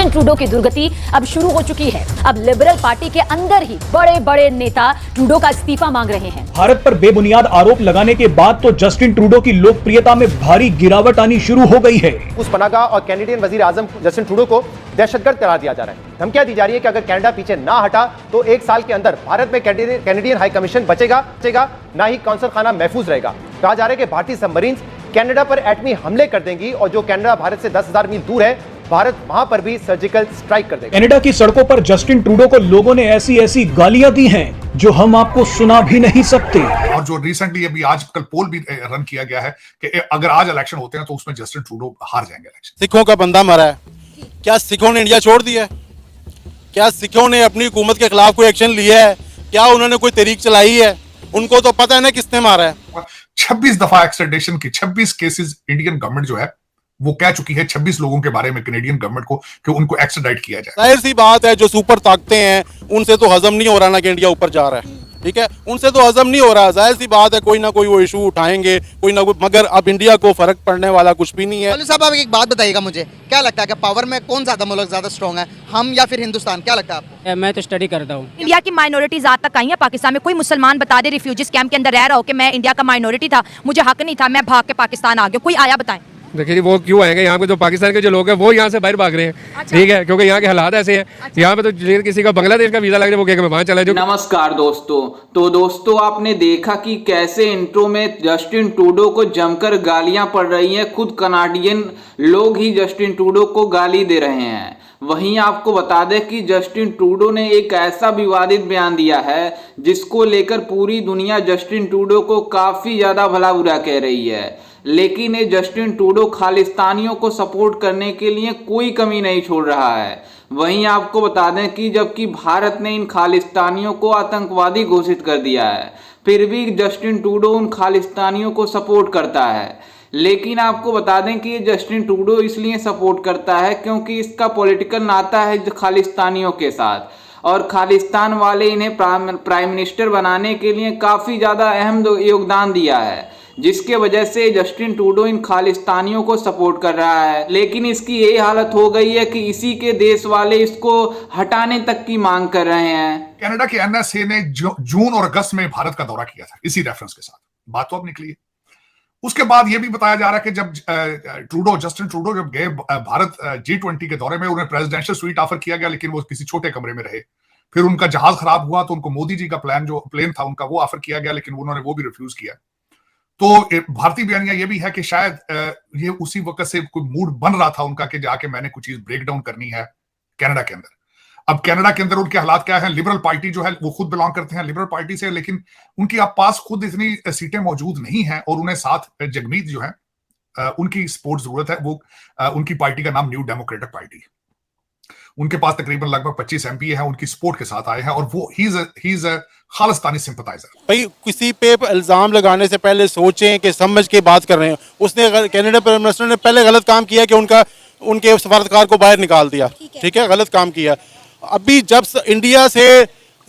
Justin Trudeau की दुर्गति अब शुरू हो चुकी है। अब लिबरल पार्टी के अंदर ही बड़े बड़े नेता ट्रूडो का इस्तीफा मांग रहे हैं। भारत पर बेबुनियाद आरोप लगाने के बाद तो जस्टिन ट्रूडो की लोकप्रियता में भारी गिरावट आनी शुरू हो गई है। उस पनागा और कैनेडियन वजीर आजम जस्टिन ट्रूडो को दहशतगर्द करार दिया जा रहा है। धमकियां दी जा रही है कि अगर कनाडा पीछे ना हटा तो 1 साल के अंदर भारत में कैनेडियन हाई कमीशन बचेगा ना ही कौंसल खाना महफूज रहेगा। कहा जा रहा है कि भारतीय सबमरीन कनाडा पर एटमी हमले कर देंगी और जो कनाडा भारत से 10,000 मील दूर है, भारत वहां पर भी सर्जिकल स्ट्राइक कर देगा। कनाडा की सड़कों पर जस्टिन ट्रूडो को लोगों ने ऐसी गालियां दी हैं जो हम आपको सुना भी नहीं सकते। और जो रिसेंटली अभी आजकल पोल भी रन किया गया है कि अगर आज इलेक्शन होते हैं तो उसमें जस्टिन ट्रूडो हार जाएंगे इलेक्शन। सिखों का बंदा मरा है, क्या सिखों ने इंडिया छोड़ दिया है? क्या सिखों ने अपनी हुकूमत के खिलाफ कोई एक्शन लिया है? क्या उन्होंने कोई तहरीक चलाई है? उनको तो पता है ना किसने मारा है। 26 दफा एक्सट्रेडिशन की 26 केसेस इंडियन गवर्नमेंट जो है वो कह चुकी है 26 लोगों के बारे में कैनेडियन गवर्नमेंट को कि उनको एक्सट्राडाइट किया जाए। जाहिर सी बात है, जो सुपर ताकतें हैं उनसे तो हजम नहीं हो रहा ना कि इंडिया ऊपर जा रहा है, ठीक है, उनसे तो हजम नहीं हो रहा। जाहिर सी बात है, कोई ना कोई वो इशू उठाएंगे, कोई ना कोई, मगर अब इंडिया को फर्क पड़ने वाला कुछ भी नहीं है। मौलवी साहब, आप एक बात बताइएगा, मुझे क्या लगता है कि पावर में कौन ज्यादा मुल्क ज्यादा स्ट्रॉन्ग है, हम या फिर हिंदुस्तान? क्या लगता है आपको? मैं तो स्टडी करता हूँ। इंडिया की माइनॉरिटीज आज तक आई है पाकिस्तान में। कोई मुसलमान बता दे रिफ्यूजीज कैंप के अंदर रह रहा हो कि मैं इंडिया का माइनॉरिटी था, मुझे हक नहीं था, मैं भाग के पाकिस्तान आ गया, कोई आया? बताएं। देखिए वो क्यों आएंगे? यहाँ पे जो पाकिस्तान के जो लोग हैं वो यहाँ से बाहर भाग रहे हैं, ठीक है, क्योंकि यहाँ के हालात ऐसे हैं। यहाँ पे तो किसी का बांग्लादेश का वीजा लग जाए वो कहेगा मैं वहाँ चला जाऊँ। नमस्कार दोस्तों, आपने देखा कि कैसे इंट्रो में जस्टिन ट्रूडो को जमकर गालियां पड़ रही हैं। खुद कनाडियन लोग ही जस्टिन ट्रूडो को गाली दे रहे हैं। वहीं आपको बता दें कि जस्टिन ट्रूडो ने एक ऐसा विवादित बयान दिया है जिसको लेकर पूरी दुनिया जस्टिन ट्रूडो को काफी ज्यादा भला बुरा कह रही है। लेकिन ये जस्टिन ट्रूडो खालिस्तानियों को सपोर्ट करने के लिए कोई कमी नहीं छोड़ रहा है। वहीं आपको बता दें कि जबकि भारत ने इन खालिस्तानियों को आतंकवादी घोषित कर दिया है, फिर भी जस्टिन ट्रूडो उन खालिस्तानियों को सपोर्ट करता है। लेकिन आपको बता दें कि ये जस्टिन ट्रूडो इसलिए सपोर्ट करता है क्योंकि इसका पॉलिटिकल नाता है खालिस्तानियों के साथ, और खालिस्तान वाले इन्हें प्राइम मिनिस्टर बनाने के लिए काफ़ी ज़्यादा अहम योगदान दिया है, जिसके वजह से जस्टिन ट्रूडो इन खालिस्तानियों को सपोर्ट कर रहा है। लेकिन इसकी यही हालत हो गई है कि इसी के देश वाले इसको हटाने तक की मांग कर रहे हैं। कनाडा के एनएसए ने जून और अगस्त में भारत का दौरा किया था इसी रेफरेंस के साथ। बात तो अब निकली है। उसके बाद यह भी बताया जा रहा है कि जब जस्टिन ट्रूडो जब गए भारत G20 के दौरे में, उन्हें प्रेसिडेंशियल स्वीट ऑफर किया गया, लेकिन वो किसी छोटे कमरे में रहे। फिर उनका जहाज खराब हुआ तो उनको मोदी जी का प्लेन था उनका, वो ऑफर किया गया, लेकिन उन्होंने वो भी रिफ्यूज किया। तो भारतीय बयानिया ये भी है कि शायद ये उसी वक्त से कोई मूड बन रहा था उनका कि जाके मैंने कुछ चीज ब्रेक डाउन करनी है कनाडा के अंदर। अब कनाडा के अंदर उनके हालात क्या है? लिबरल पार्टी जो है वो खुद बिलोंग करते हैं लिबरल पार्टी से, लेकिन उनकी आप पास खुद इतनी सीटें मौजूद नहीं हैं, और उन्हें साथ जगमीत जो है उनकी सपोर्ट जरूरत है। वो उनकी पार्टी का नाम न्यू डेमोक्रेटिक पार्टी है। उनके पास तकरीबन लगभग 25 MP हैं, उनकी सपोर्ट के साथ आए हैं, और वो he is a Khalistani sympathiser. भाई किसी पे इल्जाम लगाने से पहले सोचें कि समझ के बात कर रहे हैं। उसने कनाडा प्राइम मिनिस्टर ने पहले गलत काम किया कि उनके सफारतकार को बाहर निकाल दिया, ठीक है, गलत काम किया। अभी जब इंडिया से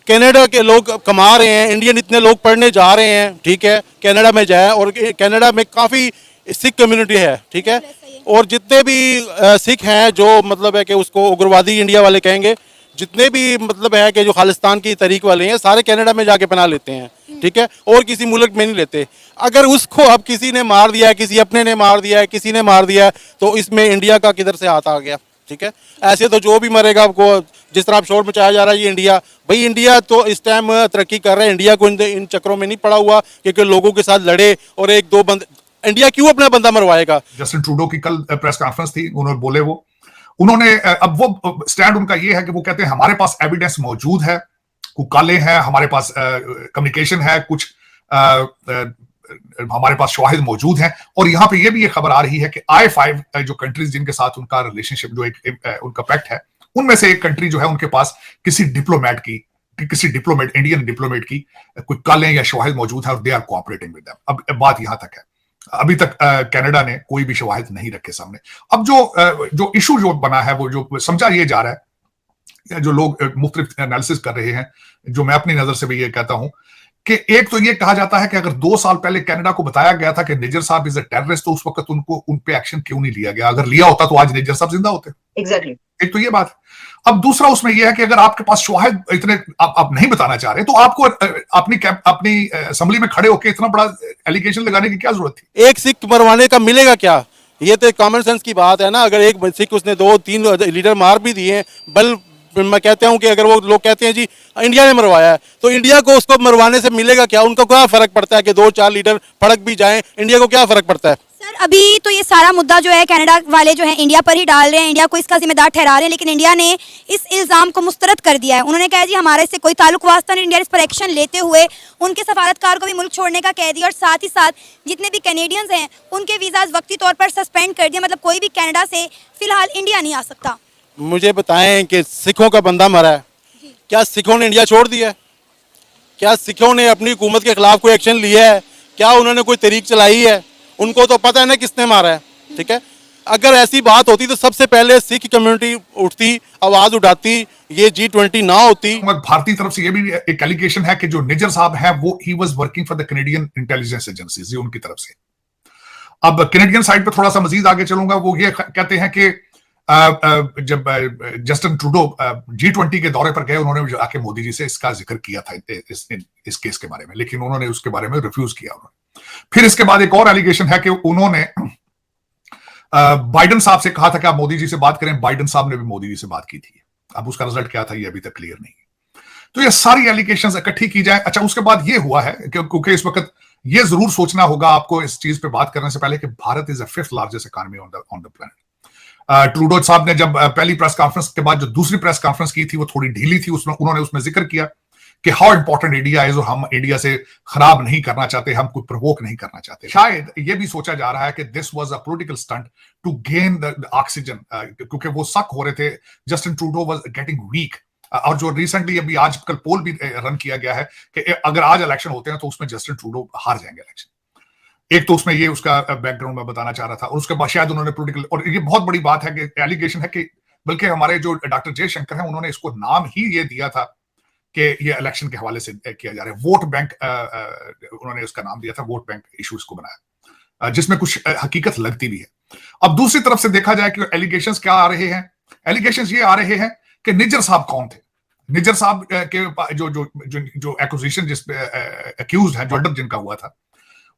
कनाडा के लोग कमा रहे हैं, इंडियन इतने लोग पढ़ने जा रहे हैं, ठीक है, कनाडा में जाए, और कनाडा में काफ़ी सिख कम्युनिटी है, ठीक है, और जितने भी सिख हैं जो मतलब है कि उसको उग्रवादी इंडिया वाले कहेंगे, जितने भी मतलब है कि जो खालिस्तान की तरीक वाले हैं, सारे कनाडा में जाके पनाह लेते हैं, ठीक है, और किसी मुल्क में नहीं लेते। अगर उसको अब किसी ने मार दिया है, किसी अपने ने मार दिया है, किसी ने मार दिया है, तो इसमें इंडिया का किधर से हाथ आ गया? ठीक है, ऐसे तो जो भी मरेगा आपको, जिस तरह आप शोर मचाया जा रहा है ये इंडिया, भाई इंडिया तो इस टाइम तरक्की कर रहा है। इंडिया को इन चक्रों में नहीं पड़ा हुआ क्योंकि लोगों के साथ लड़े और एक दो बंद, इंडिया क्यों अपना बंदा मरवाएगा? जस्टिन ट्रूडो की कल प्रेस कॉन्फ्रेंस थी, उन्होंने बोले उन्होंने अब वो स्टैंड उनका ये है कि वो कहते हैं हमारे पास एविडेंस मौजूद है, कुछ काले हैं, हमारे पास कम्युनिकेशन है, कुछ हमारे पास शवाहिद मौजूद हैं। और यहाँ पे ये भी एक खबर आ रही है कि I5 जो कंट्रीज जिनके साथ उनका रिलेशनशिप जो एक उनका पैक्ट है, उनमें से एक कंट्री जो है उनके पास किसी इंडियन डिप्लोमेट की कोई काले या शवाहिद मौजूद है, और they are cooperating with them. अब बात यहां तक है। अभी तक कनाडा ने कोई भी शवाहिद नहीं रखे सामने। अब जो इशू जो बना है, वो जो समझा ये जा रहा है, जो लोग मुख्तलिफ एनालिसिस कर रहे हैं, जो मैं अपनी नजर से भी ये कहता हूं कि एक तो ये कहा जाता है कि अगर 2 साल पहले कनाडा को बताया गया था कि निज्जर साहब इज अ टेररिस्ट, तो उस वक्त उन पे एक्शन क्यों नहीं लिया गया? अगर लिया होता तो आज निज्जर साहब जिंदा होते। एग्जैक्टली। एक तो ये बात है। अब दूसरा उसमें यह है कि अगर आपके पास शवाहिद इतने आप नहीं बताना चाह रहे तो आपको अपनी असेंबली में खड़े होकर इतना बड़ा एलिगेशन लगाने की क्या जरूरत थी? एक सिख मरवाने का मिलेगा क्या? ये तो कॉमन सेंस की बात है ना। अगर एक सिख उसने 2-3 लीडर मार भी दिए, बल मैं कहता हूं कि अगर वो लोग कहते हैं जी इंडिया ने मरवाया है, तो इंडिया को उसको मरवाने से मिलेगा क्या? उनको क्या फर्क पड़ता है कि 2-4 लीडर फड़क भी जाएं? इंडिया को क्या फर्क पड़ता है? सर अभी तो ये सारा मुद्दा जो है कनाडा वाले जो है इंडिया पर ही डाल रहे हैं, इंडिया को इसका जिम्मेदार ठहरा रहे हैं, लेकिन इंडिया ने इस इल्ज़ाम को मुस्तरद कर दिया है। उन्होंने कहा जी हमारे इससे कोई ताल्लुक वास्ता नहीं। इंडिया इस पर एक्शन लेते हुए उनके सफारतकार को भी मुल्क छोड़ने का कह दिया और साथ ही साथ जितने भी कैनेडियंस हैं उनके वीज़ाज वक्ती तौर पर सस्पेंड कर दिया। मतलब कोई भी कनाडा से फिलहाल इंडिया नहीं आ सकता। मुझे बताएं कि सिखों का बंदा मरा है, क्या सिखों ने इंडिया छोड़ दिया है? क्या सिखों ने अपनी हुकूमत के खिलाफ कोई एक्शन लिया है? क्या उन्होंने कोई तहरीक चलाई है? उनको तो पता है ना किसने मारा है। ठीक है, अगर ऐसी बात होती तो सबसे पहले सिख कम्युनिटी उठती, आवाज उठाती, ये G20 ना होती। भारतीय तरफ से ये भी एक एलिगेशन है कि जो निज्जर साहब है वो he was working for the Canadian intelligence agencies, ये उनकी तरफ से। अब कैनेडियन साइड पे थोड़ा सा मजीद आगे चलूंगा। वो ये कहते हैं कि जब जस्टिन ट्रूडो G20 के दौरे पर गए, उन्होंने आके मोदी जी से इसका जिक्र किया था इस केस के बारे में, लेकिन उन्होंने उसके बारे में रिफ्यूज किया। फिर इसके बाद एक और एलिगेशन है कि उन्होंने बाइडन साहब से कहा था कि आप मोदी जी से बात करें। बाइडन साहब ने भी मोदी जी से बात की थी। अब उसका रिजल्ट क्या था ये अभी तक क्लियर नहीं। तो ये सारी एलिगेशंस इकट्ठी की जाए। अच्छा, उसके बाद ये हुआ है क्योंकि इस वक्त ये जरूर सोचना होगा आपको इस चीज पे बात करने से पहले कि Bharat is the 5th largest economy on the planet. Trudeau साहब ने जब पहली प्रेस कॉन्फ्रेंस के बाद जो दूसरी प्रेस कॉन्फ्रेंस की थी वो थोड़ी ढीली थी। उन्होंने उसमें जिक्र किया कि हाउ इंपॉर्टेंट इंडिया है और हम इंडिया से खराब नहीं करना चाहते, हम कोई प्रोवोक नहीं करना चाहते। शायद ये भी सोचा जा रहा है कि this was a political stunt to gain the oxygen, क्योंकि वो शक हो रहे थे Justin Trudeau was getting weak. और जो रिसेंटली अभी आजकल पोल भी रन किया गया है कि अगर आज इलेक्शन होते हैं तो उसमें जस्टिन ट्रूडो हार जाएंगे इलेक्शन। एक तो उसमें ये उसका बैकग्राउंड में बताना चाह रहा था, और उसके बाद शायद उन्होंने पॉलिटिकल, और ये बहुत बड़ी बात है कि एलिगेशन है कि बल्कि हमारे जो डॉक्टर जयशंकर हैं उन्होंने इसको नाम ही ये दिया था कि ये इलेक्शन के हवाले से किया जा रहा है। वोट बैंक उन्होंने इसका नाम दिया था, वोट बैंक इशू इसको बनाया, जिसमें कुछ हकीकत लगती भी है। अब दूसरी तरफ से देखा जाए कि एलिगेशंस क्या आ रहे हैं। एलिगेशंस ये आ रहे हैं कि निज्जर साहब कौन थे। निज्जर साहब के जो एक्यूजेशन जिसपे एक्यूज्ड है, जो मर्डर जिनका हुआ था,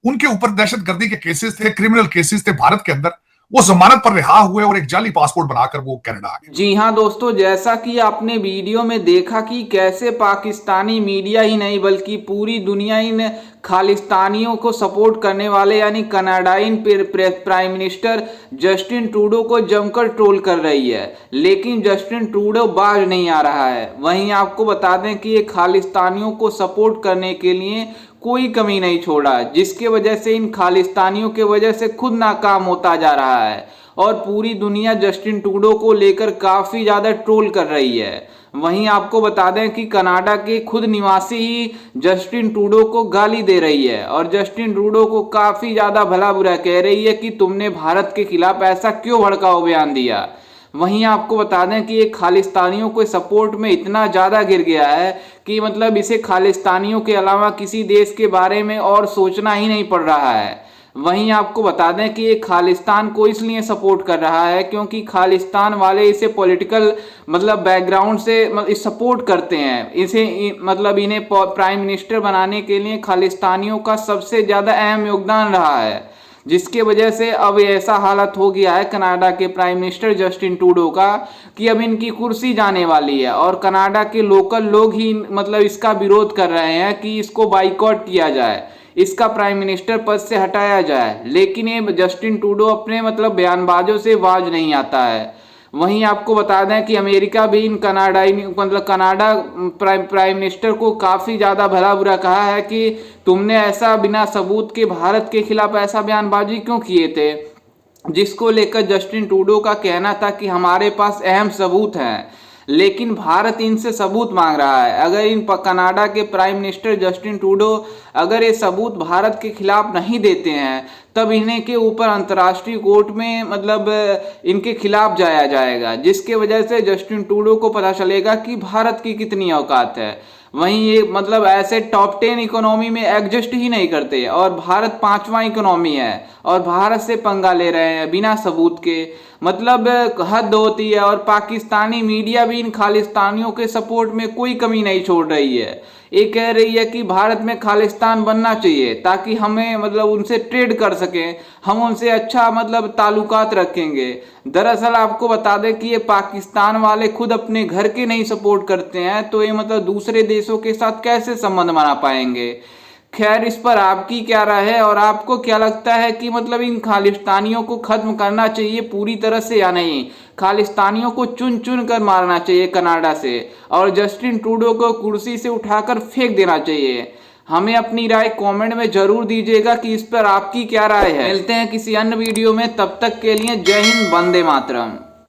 उनके ऊपर दहशतगर्दी के केसेस थे, क्रिमिनल केसेस थे भारत के अंदर। वो जमानत पर रिहा हुए और एक जाली पासपोर्ट बनाकर वो कनाडा आ गए। जी हाँ दोस्तों, जैसा कि आपने वीडियो में देखा कि कैसे पाकिस्तानी मीडिया ही नहीं बल्कि पूरी दुनिया इन खालिस्तानियों को सपोर्ट करने वाले यानी कनाडाइन प्राइम मिनिस्टर जस्टिन ट्रूडो को जमकर ट्रोल कर रही है, लेकिन जस्टिन ट्रूडो बाज नहीं आ रहा है। वहीं आपको बता दें कि ये खालिस्तानियों को सपोर्ट करने के लिए कोई कमी नहीं छोड़ा, जिसके वजह से इन खालिस्तानियों के वजह से खुद नाकाम होता जा रहा है और पूरी दुनिया जस्टिन ट्रूडो को लेकर काफ़ी ज़्यादा ट्रोल कर रही है। वहीं आपको बता दें कि कनाडा के खुद निवासी ही जस्टिन ट्रूडो को गाली दे रही है और जस्टिन ट्रूडो को काफ़ी ज़्यादा भला बुरा कह रही है कि तुमने भारत के खिलाफ ऐसा क्यों भड़काऊ बयान दिया। वहीं आपको बता दें कि ये खालिस्तानियों के सपोर्ट में इतना ज़्यादा गिर गया है कि मतलब इसे खालिस्तानियों के अलावा किसी देश के बारे में और सोचना ही नहीं पड़ रहा है। वहीं आपको बता दें कि ये खालिस्तान को इसलिए सपोर्ट कर रहा है क्योंकि खालिस्तान वाले इसे पॉलिटिकल मतलब बैकग्राउंड से सपोर्ट करते हैं। इसे मतलब इन्हें प्राइम मिनिस्टर बनाने के लिए खालिस्तानियों का सबसे ज़्यादा अहम योगदान रहा है, जिसके वजह से अब ऐसा हालत हो गया है कनाडा के प्राइम मिनिस्टर जस्टिन ट्रूडो का कि अब इनकी कुर्सी जाने वाली है और कनाडा के लोकल लोग ही मतलब इसका विरोध कर रहे हैं कि इसको बाइकआउट किया जाए, इसका प्राइम मिनिस्टर पद से हटाया जाए। लेकिन ये जस्टिन ट्रूडो अपने मतलब बयानबाजों से बाज नहीं आता है। वहीं आपको बता दें कि अमेरिका भी इन कनाडा प्राइम मिनिस्टर को काफ़ी ज़्यादा भला बुरा कहा है कि तुमने ऐसा बिना सबूत के भारत के खिलाफ ऐसा बयानबाजी क्यों किए थे, जिसको लेकर जस्टिन ट्रूडो का कहना था कि हमारे पास अहम सबूत हैं, लेकिन भारत इनसे सबूत मांग रहा है। अगर इन कनाडा के प्राइम मिनिस्टर जस्टिन ट्रूडो अगर ये सबूत भारत के खिलाफ नहीं देते हैं तब इन्हें के ऊपर अंतर्राष्ट्रीय कोर्ट में मतलब इनके खिलाफ जाया जाएगा, जिसके वजह से जस्टिन ट्रूडो को पता चलेगा कि भारत की कितनी औकात है। वहीं ये मतलब ऐसे टॉप 10 इकोनॉमी में एग्जिस्ट ही नहीं करते और भारत 5वां इकोनॉमी है और भारत से पंगा ले रहे हैं बिना सबूत के, मतलब हद होती है। और पाकिस्तानी मीडिया भी इन खालिस्तानियों के सपोर्ट में कोई कमी नहीं छोड़ रही है। ये कह रही है कि भारत में खालिस्तान बनना चाहिए ताकि हमें मतलब उनसे ट्रेड कर सकें, हम उनसे अच्छा मतलब ताल्लुकात रखेंगे। दरअसल आपको बता दें कि ये पाकिस्तान वाले खुद अपने घर के नहीं सपोर्ट करते हैं, तो ये मतलब दूसरे देशों के साथ कैसे संबंध बना पाएंगे। खैर, इस पर आपकी क्या राय है और आपको क्या लगता है कि मतलब इन खालिस्तानियों को खत्म करना चाहिए पूरी तरह से या नहीं? खालिस्तानियों को चुन चुन कर मारना चाहिए कनाडा से और जस्टिन ट्रूडो को कुर्सी से उठाकर फेंक देना चाहिए? हमें अपनी राय कमेंट में जरूर दीजिएगा कि इस पर आपकी क्या राय है। मिलते हैं किसी अन्य वीडियो में, तब तक के लिए जय हिंद, वंदे मातरम।